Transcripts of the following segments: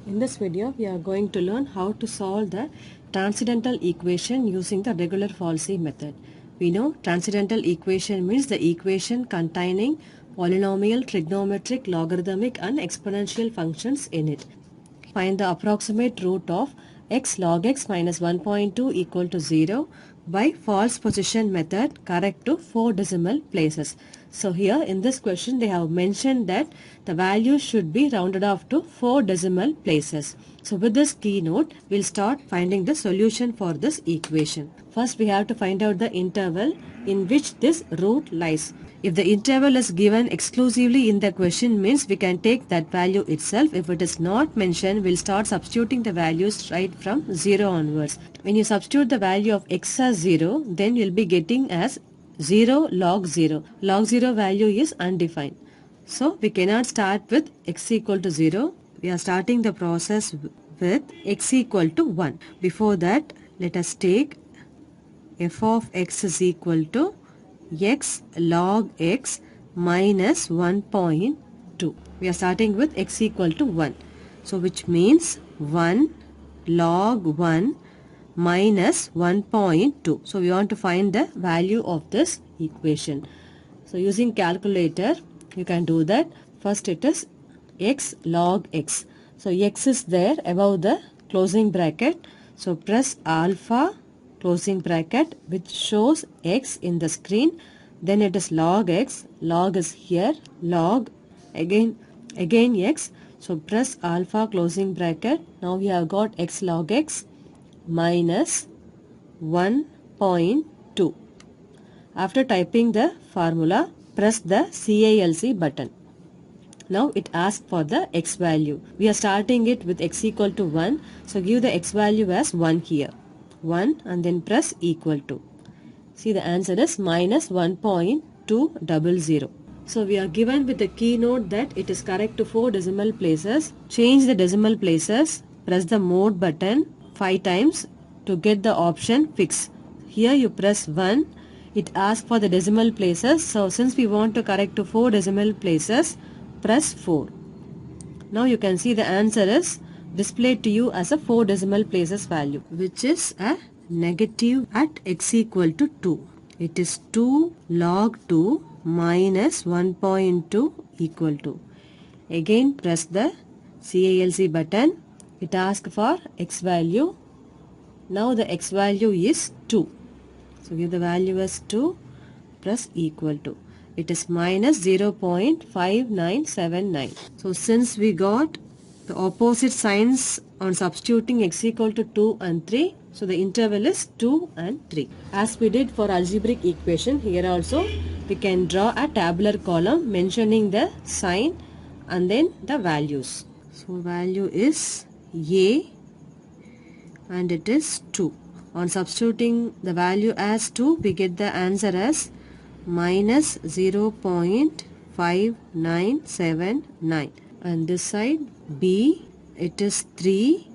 In this video, we are going to learn how to solve the transcendental equation using the regular falsy method. We know transcendental equation means the equation containing polynomial, trigonometric, logarithmic and exponential functions in it. Find the approximate root of x log x minus 1.2 equal to 0 by false position method correct to 4 decimal places. So here in this question they have mentioned that the value should be rounded off to 4 decimal places. So with this keynote we'll start finding the solution for this equation. First we have to find out the interval in which this root lies. If the interval is given exclusively in the question means we can take that value itself. If it is not mentioned, we'll start substituting the values right from 0 onwards. When you substitute the value of x as 0, then you'll be getting as 0 log 0. Log 0 value is undefined. So we cannot start with x equal to 0. We are starting the process with x equal to 1. Before that, let us take f of x is equal to x log x minus 1.2. We are starting with x equal to 1. So which means 1 log 1 minus 1.2. So we want to find the value of this equation. So using calculator you can do that. First it is x log x. So x is there above the closing bracket. So press alpha closing bracket which shows x in the screen, then it is log x, log is here, log again x, so press alpha closing bracket. Now we have got x log x minus 1.2. After typing the formula, press the CALC button. Now it asks for the x value. We are starting it with x equal to 1, so give the x value as 1 here. 1 and then press equal to. See the answer is minus 1.200. So we are given with the keynote that it is correct to 4 decimal places. Change the decimal places. Press the mode button 5 times to get the option fix. Here you press 1. It asks for the decimal places. So since we want to correct to 4 decimal places, press 4. Now you can see the answer is displayed to you as a 4 decimal places value, which is a negative at x equal to 2. It is 2 log 2 minus 1.2 equal to. Again press the CALC button. It asks for x value. Now the x value is 2. So give the value as 2. Press equal to. It is minus 0.5979. So since we got the opposite signs on substituting x equal to 2 and 3. So the interval is 2 and 3. As we did for algebraic equation, here also we can draw a tabular column mentioning the sign and then the values. So value is a and it is 2. On substituting the value as 2, we get the answer as minus 0.5979. And this side b, it is 3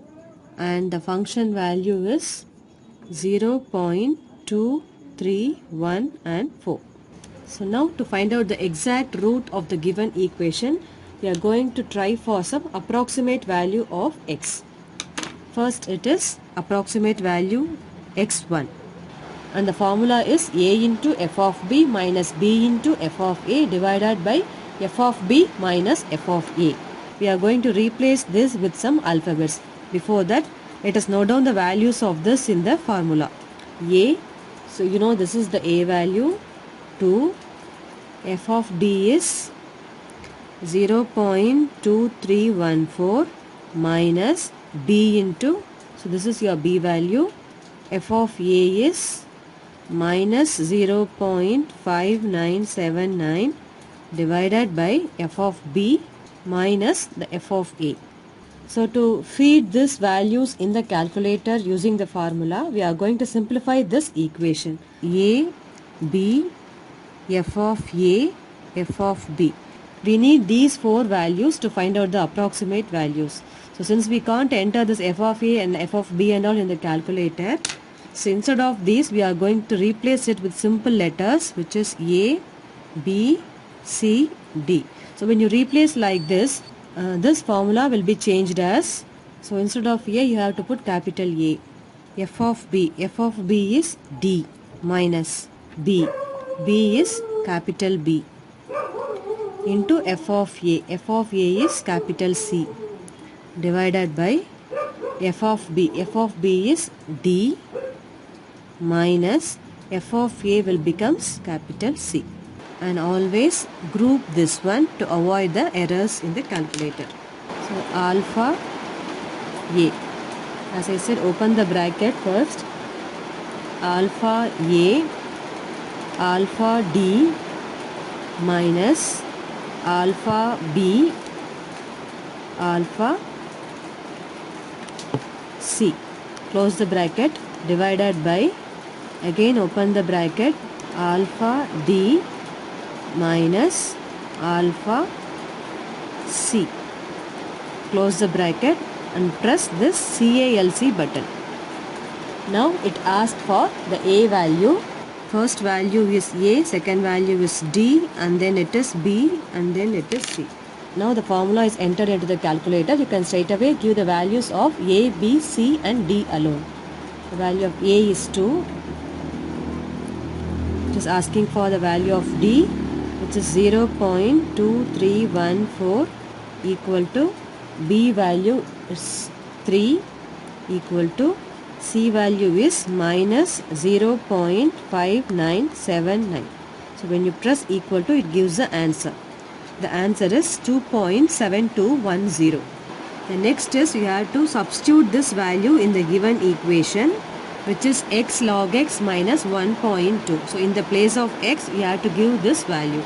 and the function value is 0.231 and 4. So now to find out the exact root of the given equation, we are going to try for some approximate value of x. First it is approximate value x1 and the formula is a into f of b minus b into f of a divided by f of b minus f of a. We are going to replace this with some alphabets. Before that, let us note down the values of this in the formula. A, so you know this is the a value. 2, f of d is 0.2314 minus b into, so this is your b value. F of a is minus 0.5979 divided by f of b minus the f of a. So to feed these values in the calculator using the formula, we are going to simplify this equation. A, b, f of a, f of b. We need these 4 values to find out the approximate values. So since we can't enter this f of a and f of b and all in the calculator, so instead of these we are going to replace it with simple letters, which is a, b, c, d. So when you replace like this, this formula will be changed as So instead of A, you have to put capital A. F of B is D minus B. B is capital B into F of A. F of A is capital C divided by F of B. F of B is D minus F of A will becomes capital C. And always group this one to avoid the errors in the calculator. So alpha A. As I said, open the bracket first. Alpha A, alpha D minus alpha B, alpha C. Close the bracket, divided by, again open the bracket, alpha D minus alpha C. Close the bracket and press this CALC button. Now it asks for the A value. First value is A, second value is D, and then it is B, and then it is C. Now the formula is entered into the calculator. You can straight away give the values of A, B, C and D alone. The value of A is 2. It is asking for the value of D, which is 0.2314 equal to B value is 3 equal to C value is minus 0.5979. So when you press equal to, it gives the answer. The answer is 2.7210. The next is you have to substitute this value in the given equation, which is x log x minus 1.2. So in the place of x, you have to give this value.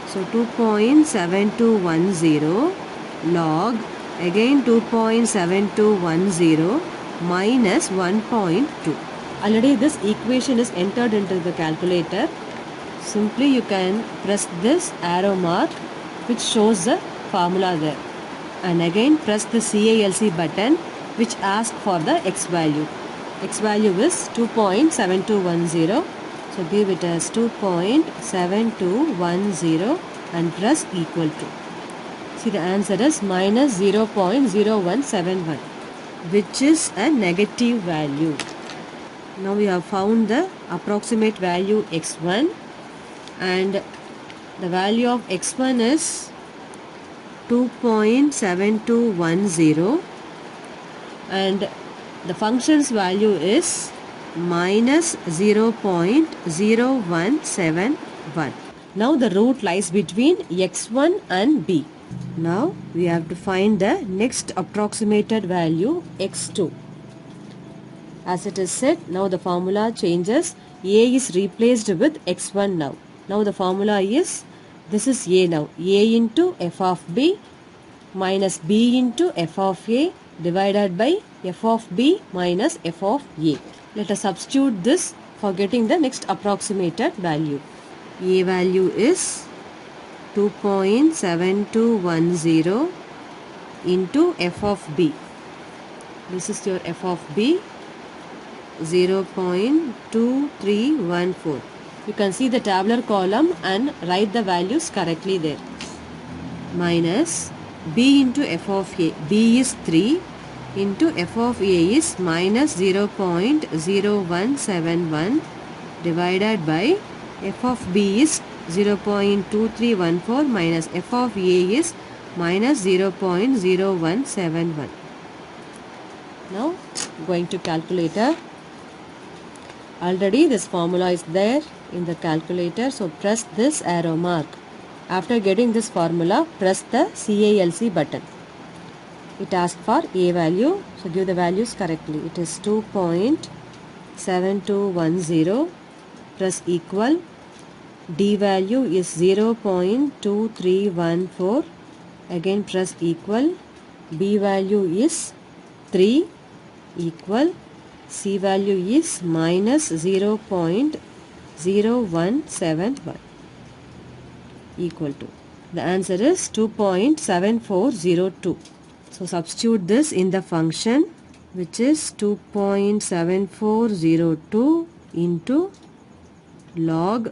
So 2.7210 log, again 2.7210 minus 1.2. Already this equation is entered into the calculator. Simply you can press this arrow mark which shows the formula there, and again press the CALC button which asks for the x value. X value is 2.7210. So give it as 2.7210 and press equal to. See, the answer is minus 0.0171, which is a negative value. Now we have found the approximate value x1, and the value of x1 is 2.7210 and the function's value is minus 0.0171. Now the root lies between x1 and b. Now we have to find the next approximated value x2. As it is said, now the formula changes. A is replaced with x1 now. Now the formula is, this is A now, A into f of b minus b into f of a divided by f of b minus f of a. Let us substitute this for getting the next approximated value. A value is 2.7210 into f of b. This is your f of b, 0.2314. You can see the tabular column and write the values correctly there. Minus b into f of a. B is 3 into f of a is minus 0.0171 divided by f of b is 0.2314 minus f of a is minus 0.0171. Now going to calculator. Already this formula is there in the calculator, so press this arrow mark. After getting this formula, press the CALC button. It asks for A value, so give the values correctly. It is 2.7210, press equal. D value is 0.2314, again press equal. B value is 3 equal. C value is minus 0.0171 equal to. The answer is 2.7402. So substitute this in the function, which is 2.7402 into log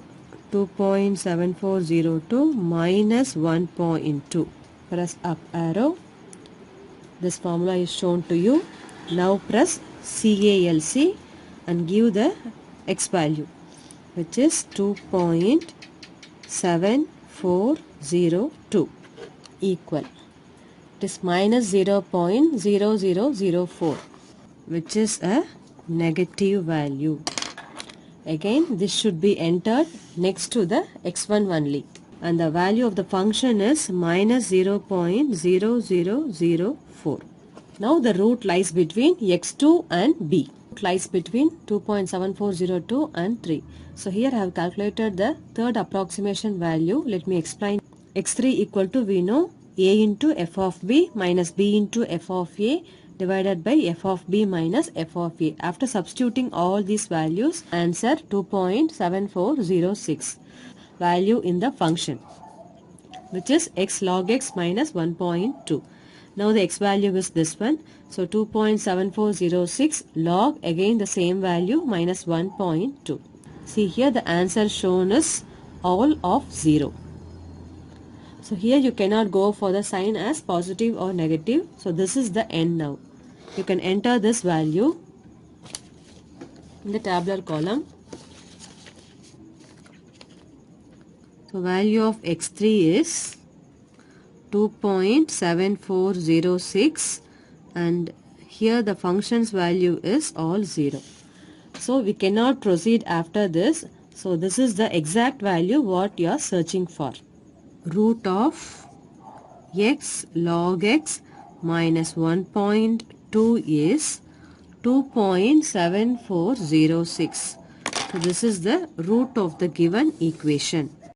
2.7402 minus 1.2. Press up arrow. This formula is shown to you. Now press CALC and give the x value, which is 2.7402 equal. It is minus 0.0004, which is a negative value. Again, this should be entered next to the x1 only. And the value of the function is minus 0.0004. Now the root lies between x2 and b. It lies between 2.7402 and 3. So here I have calculated the third approximation value. Let me explain. x3 equal to, we know, a into f of b minus b into f of a divided by f of b minus f of a. After substituting all these values, answer 2.7406 value in the function, which is x log x minus 1.2. Now the x value is this one. So 2.7406 log, again the same value, minus 1.2. See here the answer shown is all of 0. So here you cannot go for the sign as positive or negative. So this is the end now. You can enter this value in the tabular column. So value of x3 is 2.7406 and here the function's value is all 0. So we cannot proceed after this. So this is the exact value what you are searching for. Root of x log x minus 1.2 is 2.7406. So this is the root of the given equation.